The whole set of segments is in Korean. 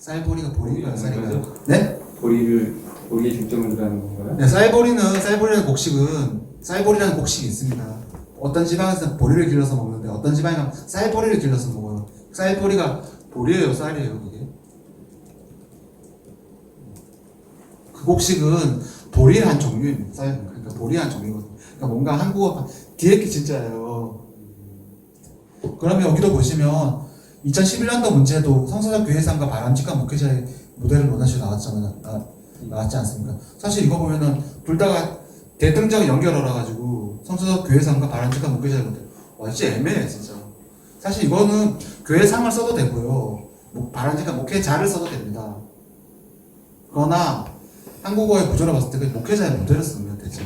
쌀보리가 보리가 쌀인가요? 거죠? 네? 보리에 중점을 두라는 건가요? 네, 쌀보리라는 곡식이 있습니다. 어떤 지방에서는 보리를 길러서 먹는데 어떤 지방에는 쌀보리를 길러서 먹어요. 쌀보리가 보리예요, 쌀이에요, 그게? 그 곡식은 보리의 한 종류입니다. 쌀은 그러니까 보리의 한 종류거든요. 그러니까 뭔가 한국어 뒤에 게 진짜예요. 그러면 여기도 보시면 2011년도 문제도 성서적 교회상과 바람직한 목회자의 모델을 논하시고 나왔지 않습니까? 사실 이거 보면은 둘 다가 대등적 연결어라 가지고 성서적 교회상과 바람직한 목회자의 모델. 와, 진짜 애매해 진짜. 사실 이거는 교회상을 써도 되고요, 바람직한 목회자를 써도 됩니다. 그러나 한국어의 구조를 봤을 때 그 목회자의 모델을 쓰면 되죠.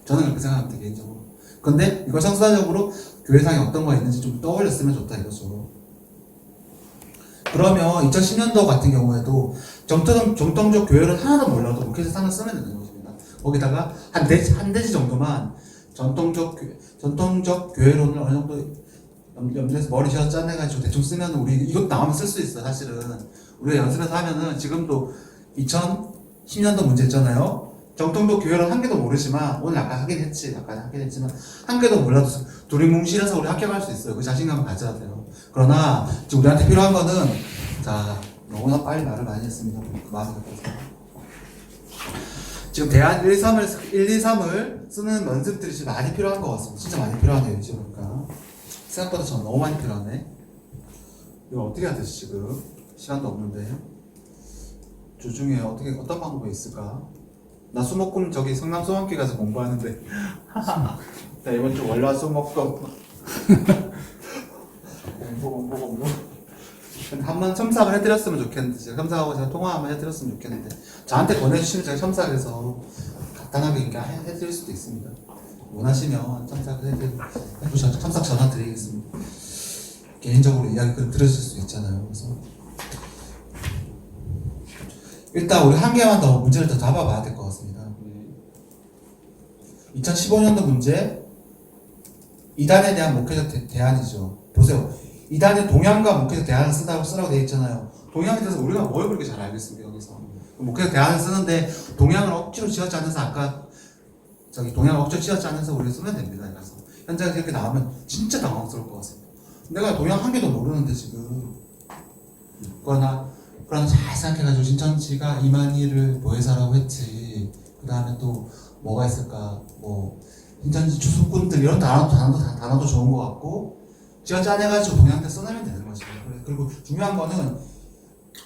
저는 그렇게 생각합니다, 개인적으로. 근데 이걸 성사적으로 교회상에 어떤 거 있는지 좀 떠올렸으면 좋다 이거죠. 그러면 2010년도 같은 경우에도 정통적 교회를 하나도 몰라도 목회자 상을 쓰면 되는 것입니다. 거기다가 한 대지 정도만 전통적 교회론을 어느 정도 염두에서 머리 쥐어서 짜내가지고 대충 쓰면 우리 이것도 나오면 쓸 수 있어. 사실은 우리가 연습해서 하면은 지금도 2010년도 문제 있잖아요. 정통적 교회론 한 개도 모르지만 오늘 아까 하긴 했지만 한 개도 몰라도 둘이 뭉실해서 우리 합격할 수 있어요. 그 자신감을 가져야 돼요. 그러나 지금 우리한테 필요한 거는, 자, 너무나 빨리 말을 많이 했습니다. 마음이 급해서. 지금 대안 1, 2, 3을 쓰는 연습들이 지금 많이 필요한 것 같습니다. 진짜 많이 필요하네요, 지금. 그러니까 생각보다 저는 너무 많이 필요하네. 이거 어떻게 해야 되지 지금? 시간도 없는데. 주중에 어떤 방법이 있을까? 나 수목금 저기 성남 소원교회 가서 공부하는데 나 이번 주 월화 수목금 공부 한번 첨삭을 해드렸으면 좋겠는데, 제가 첨삭하고 제가 통화 한번 해드렸으면 좋겠는데 저한테 보내주시면 제가 첨삭해서 간단하게 이렇게 해드릴 수도 있습니다. 원하시면 첨삭을 해주셔서 첨삭 전화 드리겠습니다. 개인적으로 이야기 들으실 수 있잖아요. 그래서 일단 우리 한 개만 더 문제를 더 잡아봐야 될 것 같습니다. 2015년도 문제, 이단에 대한 목회적 대안이죠. 보세요. 이단의 동향과 목회적 대안을 쓰라고 되어 있잖아요. 동향에 대해서 우리가 뭘 그렇게 잘 알겠습니까, 여기서? 목회적 대안을 쓰는데 동향을 억지로 지었지 않아서 아까 동향을 억지로 지었지 않아서 우리가 쓰면 됩니다. 그래서 현장에서 이렇게 나오면 진짜 당황스러울 것 같습니다. 내가 동향 한 개도 모르는데 지금. 그러나 잘 생각해가지고 신천지가 이만희를 보혜사라고 했지. 그 다음에 또 뭐가 있을까? 신천지 주수꾼들 이런 단어도 좋은 것 같고, 제가 짜내가지고 동양대 써내면 되는 거죠. 그리고 중요한 거는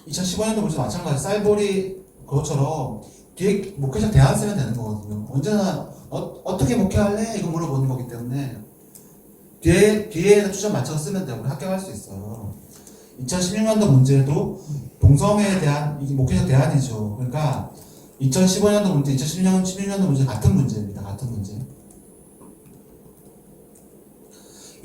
2015년도 문제 마찬가지 쌀보리 그것처럼 뒤에 목회자 대안 쓰면 되는 거거든요. 언제나 어떻게 목회할래? 이거 물어보는 거기 때문에 뒤에 초점 맞춰서 쓰면 돼요. 우리 합격할 수 있어요. 2016년도 문제도 동성애에 대한 이게 목회적 대안이죠. 그러니까 2015년도 문제, 2016년도 문제 같은 문제입니다. 같은 문제.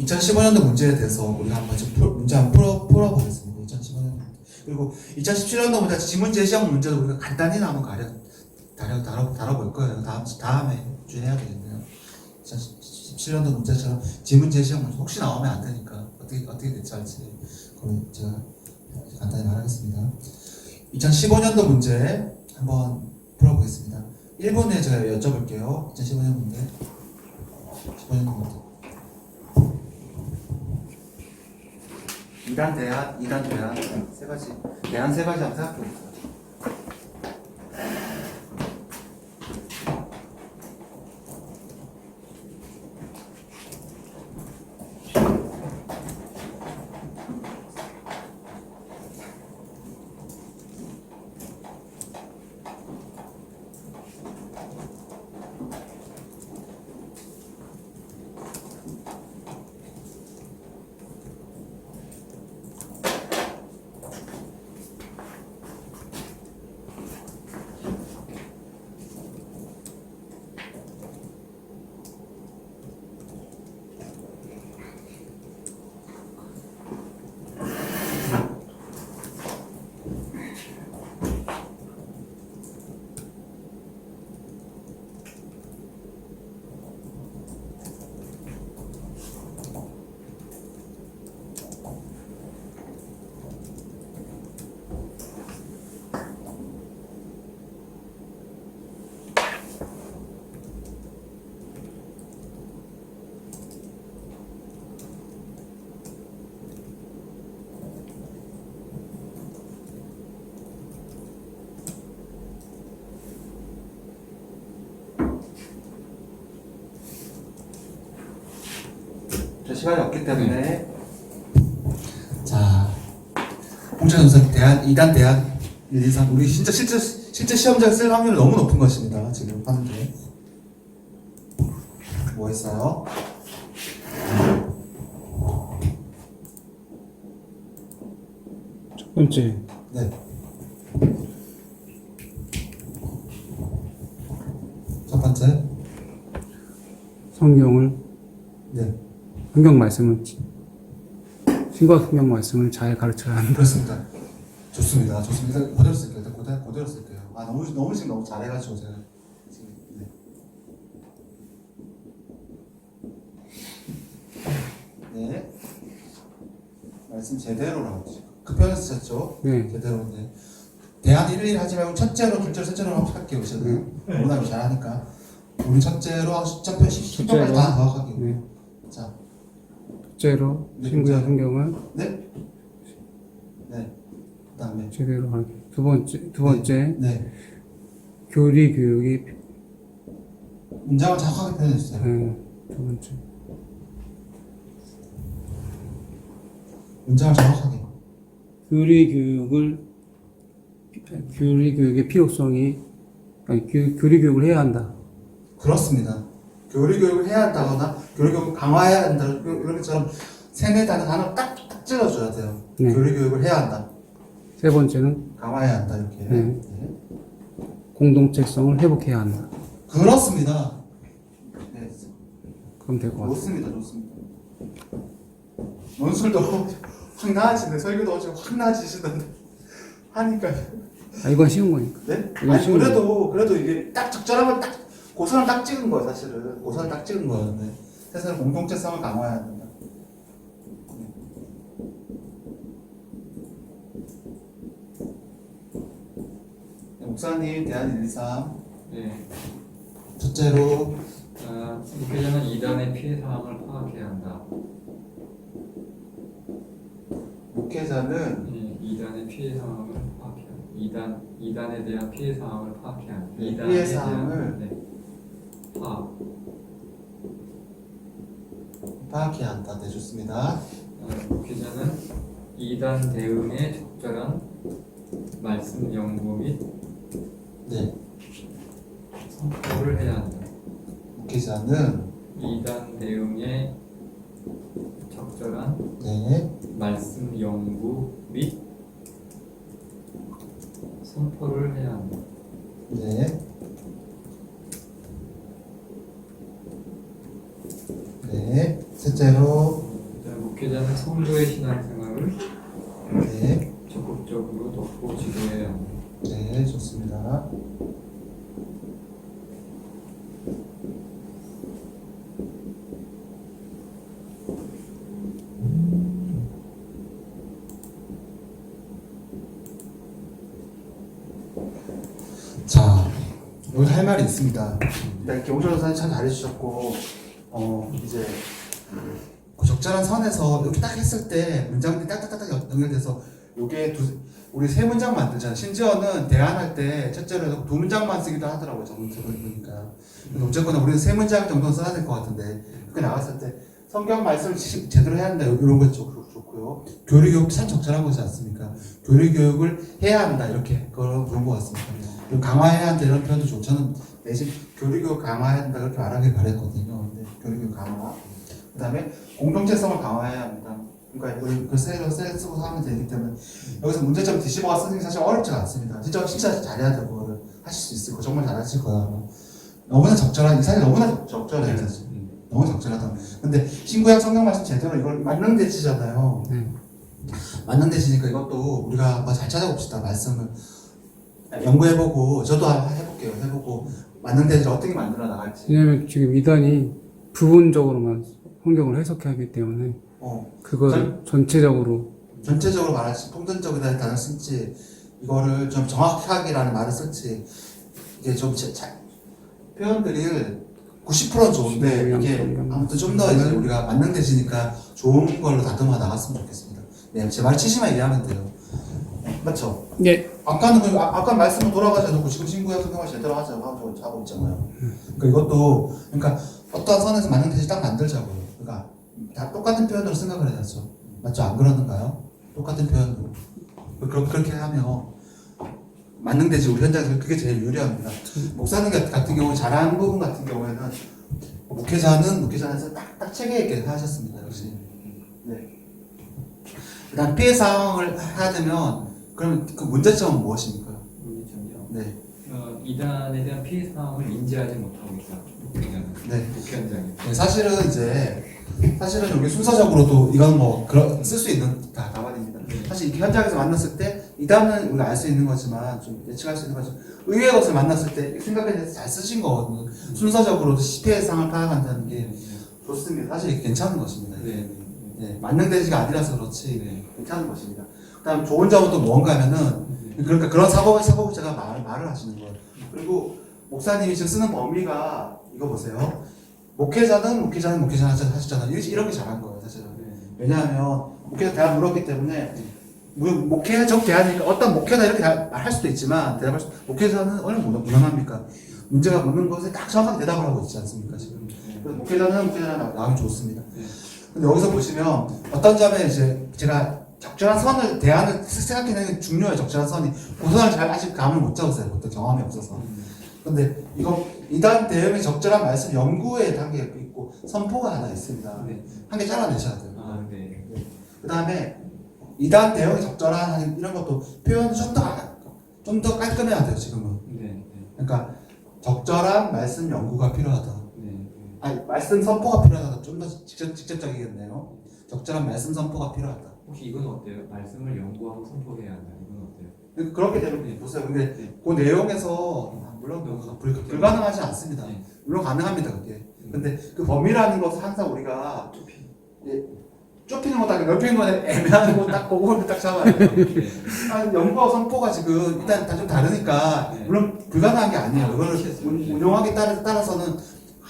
2015년도 문제에 대해서 우리가 한번 문제 한번 풀어보겠습니다. 2015년도 문제. 그리고 2017년도 문제 지문 제시형 문제도 우리가 간단히 한번 다뤄볼 거예요. 다음에 주에 해야 되겠네요. 2017년도 문제처럼 지문 제시형 문제 혹시 나오면 안 되니까 어떻게 대처할지 그럼 제가 간단히 말하겠습니다. 2015년도 문제 한번 풀어보겠습니다. 1분 내에 제가 여쭤볼게요. 2015년 문제. 15년도 문제. 2단 대안 세 가지. 대안 세 가지 한번 생각해볼게요. 시간이 없기 때문에 자 공차전선 대안 2단 대안 1, 2, 3 우리 진짜 실제 시험장 쓸 확률이 너무 높은 것입니다. 지금 하는데 뭐 했어요? 첫 번째, 네. 첫 번째. 성경을, 네. 성경 말씀을, 신과 성경 말씀을 잘 가르쳐야 한다. 그렇습니다. 좋습니다. 좋습니다. 그대로 쓸게요. 그대로 쓸게요. 아 너무 지금 너무 잘해가지고 제가 지금 네. 네. 말씀 제대로라고 그 표현을 쓰셨죠? 네. 제대로인데 대안 1, 2 하지 말고 첫째로, 둘째로, 셋째로 한번 할게요. 저는 워낙 잘하니까 우리 첫째로 하고 10점까지 다 정확하게. 네. 자, 첫째로, 네, 신구약 첫째로. 성경을 네. 네. 그다음에 제대로 하기. 두 번째, 네. 교리 교육이, 문장을 정확하게 표현해 주세요. 두 번째. 문장을 정확하게. 교리 교육의 필요성이, 교리 교육을 해야 한다. 그렇습니다. 교리 교육을 해야 한다거나 교리 교육을 강화해야 한다 이런 것처럼 세네 단어 딱 찔러줘야 돼요. 네. 교리 교육을 해야 한다. 세 번째는 강화해야 한다 이렇게. 네. 네. 공동체성을 회복해야 한다. 그렇습니다. 네. 그럼 될 것 같아요. 좋습니다. 좋습니다. 논술도 확 나아지네. 설교도 지금 확 나아지시던데 하니까. 아, 이건 쉬운 거니까. 네? 이건 아니 쉬운 그래도 이게 딱 적절하면 딱 고선을 딱 찍은 거예요. 사실은 고선을 딱 찍은 거였는데 세상은 공동체성을 강화해야 된다. 네, 목사님 대안 1, 2, 3 네. 첫째로 목회자는 이단의 피해 상황을 파악해야 한다. 목회자는 네, 이단의 피해 상황을 파악해야 한다. 이단에 대한 피해 상황을 파악해야 한다. 네, 이단에 피해 대한, 상황을 네, 파악. 파악해야 한다. 네, 좋습니다. 목회자는 이단 대응에 적절한 말씀 연구 및 네, 선포를 해야 한다. 목회자는 이단 대응에 적절한 네, 말씀 연구 및 선포를 해야 한다. 네, 네, 셋째로 목회자는 성도의 신앙생활을 네, 적극적으로 돕고 지도해야 한다. 네, 좋습니다. 자, 여기 할 말이 있습니다. 이렇게 오전 선생님 참 잘해주셨고, 이제 그 적절한 선에서 이렇게 딱 했을 때 문장들이 딱딱딱 연결돼서 요게 우리 세 문장 만들잖아요. 심지어는 대안할 때 첫째로 해서 두 문장만 쓰기도 하더라고요. 전문적으로 보니까. 그래서 어쨌거나 우리는 세 문장 정도는 써야 될 것 같은데 그렇게 나갔을 때 성경 말씀을 제대로 해야 한다 이런 거 좋고요. 교리 교육이 참 적절한 거지 않습니까? 교리 교육을 해야 한다 이렇게 그런 거 같습니다. 그리고 강화해야 한다 이런 표현도 좋고 저는 대신 교리 교육 강화해야 한다 그렇게 말하길 바랬거든요. 근데 교리 교육 강화. 그다음에 공동체성을 강화해야 합니다. 그러니까 우리 그 셀을 쓰고 하면 되기 때문에 여기서 문제점 뒤집어가 쓰는 게 사실 어렵지가 않습니다. 진짜 잘해야 되고 그거를 하실 수 있을 거 정말 잘하실 거야. 아마. 너무나 적절한 이 사실 너무나 적절해요 사실. 너무 적절하다. 근데 신구약 성경 말씀 제대로 이걸 맞는 대지잖아요. 맞는 대지니까 이것도 우리가 한번 잘 찾아봅시다. 말씀을 연구해보고 저도 해볼게요. 해보고 맞는 대지를 어떻게 만들어 나갈지. 왜냐면 지금 이단이 부분적으로만 성경을 해석하기 때문에 그걸 전체적으로 말할지 통전적이라는 단어를 쓸지 이거를 좀 정확하게라는 말을 쓸지 이게 좀 표현들이 90%는 좋은데 이게 아무튼 좀 더 이제 우리가 맞는 대지니까 좋은 걸로 다듬어 나갔으면 좋겠습니다. 네, 제 말 치시만 이해하면 돼요. 맞죠? 예. 아까는 아까 말씀을 돌아가지 않고 지금 신구약 성경을 제대로 하자고 하고 있잖아요. 그러니까 이것도 그러니까 어떠한 선에서 맞는 대지 딱 만들자고요. 그러니까 다 똑같은 표현으로 생각을 해야죠. 맞죠? 안 그러는가요? 똑같은 표현으로. 그렇게 하면 만능대지 우리 현장에서 그게 제일 유리합니다. 목사님 같은 경우 잘하는 부분 같은 경우에는 목회자에서 딱 체계 있게 하셨습니다. 역시. 네. 그다음 피해 상황을 해야 되면 그러면 그 문제점은 무엇입니까? 문제점이요. 네. 이단에 대한 피해 상황을 인지하지 못하고 있다. 네. 목회 현장에. 네, 사실은 여기 순서적으로도 이건 뭐 쓸 수 있는 답안입니다. 사실 이렇게 현장에서 만났을 때 이단은 우리가 알 수 있는 거지만 좀 예측할 수 있는 거지만 의외의 것을 만났을 때 생각해서 잘 쓰신 거거든요. 순서적으로도 피해 상황을 파악한다는 게 좋습니다. 사실 이게 괜찮은 것입니다. 네. 네, 만능대지가 아니라서 그렇지 네. 괜찮은 것입니다. 그다음 좋은 점은 또 뭔가 하면은 그러니까 그런 사고를 제가 말을 하시는 거예요. 그리고 목사님이 지금 쓰는 범위가 이거 보세요. 목회자는 하셨잖아요. 이런 게 잘한 거예요, 사실은. 왜냐하면 목회자 대학 물었기 때문에 목회적 대안이니까 어떤 목회자 이렇게 할 수도 있지만 목회자는 얼마나 무난합니까? 문제가 묻는 것에 딱 정확하게 대답을 하고 있지 않습니까, 지금? 그래서 목회자는 나오면 좋습니다. 근데 여기서 보시면 어떤 점에 이제 제가 적절한 대안을 생각해내는 게 중요해요. 적절한 선이. 그 선을 잘 아직 감을 못 잡았어요. 보통 경험이 없어서. 근데 이단 대응의 적절한 말씀 연구의 단계가 있고 선포가 하나 있습니다. 네. 한 개 잘라내셔야 돼요. 아, 네. 그 다음에 이단 대응이 적절한 이런 것도 표현이 좀 더 깔끔해야 돼요. 지금은. 네. 그러니까 적절한 말씀 연구가 필요하다. 네. 아니 말씀 선포가 필요하다. 좀 더 직접적이겠네요. 적절한 말씀 선포가 필요하다. 혹시 이건 어때요? 말씀을 연구하고 선포해야 한다. 이건 어때요? 그렇게 되면 보세요. 근데 그 내용에서 물론 불가능하지 않습니다. 네. 물론 가능합니다. 그게. 근데 그 범위라는 것은 항상 우리가 좁히는 거다 넓히는 거는 애매한 거 딱 그거를 딱 잡아야 돼요. 연구와 선포가 지금 일단 다 좀 다르니까 물론 불가능한 게 아니에요. 이거를 운용하기 따라서는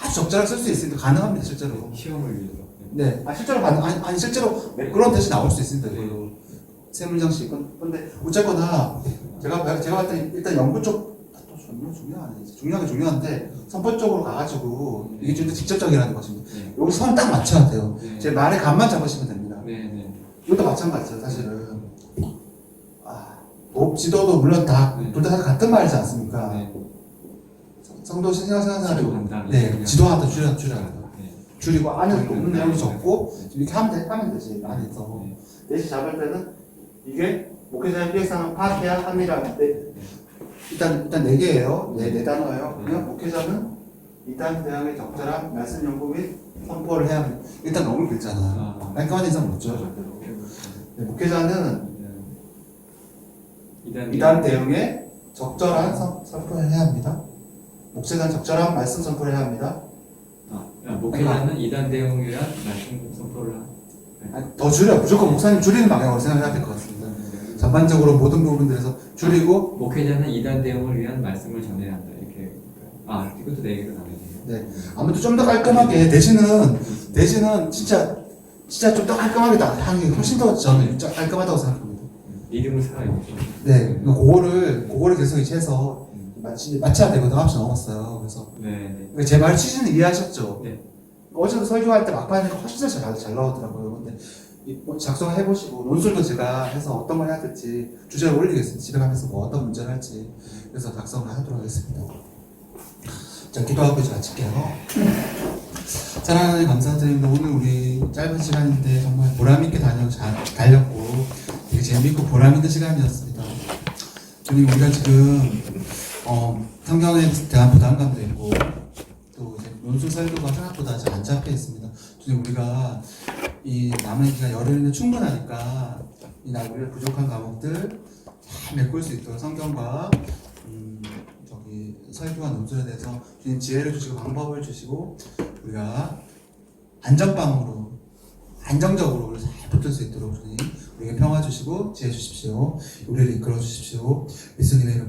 아주 적절하게 쓸 수 있으니까 가능합니다. 실제로. 시험을 위해서. 네. 실제로 아니 실제로 그런 대신 나올 수 있습니다. 이걸로 세 문장씩. 근데 어쨌거나 제가 봤을 때 일단 연구 쪽 중요한데 선포 쪽으로 가가지고 이게 좀 더 직접적이라는 것입니다. 여기 선 딱 맞춰야 돼요. 제 말의 감만 잡으시면 됩니다. 이것도 마찬가지죠, 사실은. 법 지도도 물론 둘 다 같은 말이지 않습니까? 성도 신앙생활을 지도하다 줄이고 안에 없는 내용이 적고 이렇게 하면 되지 안에서. 대신 잡을 때는 이게 목회자의 피해상을 파악해야 합니다. 근데 일단 4개예요. 네 단어예요. 그냥 목회자는 이단 대항의 적절한 말씀 연구 및 선포를 해야 합니다. 일단 너무 길잖아. 깔끔한 인상 못 줘요, 절대로. 네, 목회자는 이단 대응에 적절한 선포를 해야 합니다. 목회자는 적절한 말씀 선포를 해야 합니다. 목회자는 이단 대응을 위한 말씀 선포를 더 줄여. 무조건 목사님 줄이는 방향으로 생각해야 될 것 같습니다. 전반적으로 모든 부분들에서 줄이고 목회자는 이단 대응을 위한 말씀을 전해야 한다. 이렇게. 이것도 4개가 나네요. 네. 아무튼 좀 더 깔끔하게 대신은 진짜 좀 더 깔끔하게 하는 게 훨씬 더 저는 깔끔하다고 생각합니다. 이름을 살아있고. 네. 그거를 계속 이제 해서 맞춰야 되거든요. 9시 넘었어요. 그래서 제 말 취지는 이해하셨죠? 네. 어제도 설교할 때 막판이니까 훨씬 더 잘 나오더라고요. 근데 작성해보시고 논술도 제가 해서 어떤 걸 해야 될지 주제를 올리겠습니다. 집에 가면서 뭐 어떤 문제를 할지 그래서 작성을 하도록 하겠습니다. 자, 기도하고 이제 마칠게요. 사랑하는 하나님 감사드립니다. 오늘 우리 짧은 시간인데 정말 보람있게 달렸고 되게 재밌고 보람있는 시간이었습니다. 주님, 우리가 지금 성경에 대한 부담감도 있고 또 이제 논술 설교가 생각보다 잘 안 잡혀 있습니다. 주님, 우리가 이 남은 기간 열흘이면 충분하니까 이 우리의 부족한 과목들 잘 메꿀 수 있도록 성경과 설교와 논술에 대해서 주님 지혜를 주시고 방법을 주시고 우리가 안정적으로 우리 잘 붙을 수 있도록 주님 우리에게 평화 주시고 지혜 주십시오. 우리를 이끌어 주십시오. 예수님의 이름으로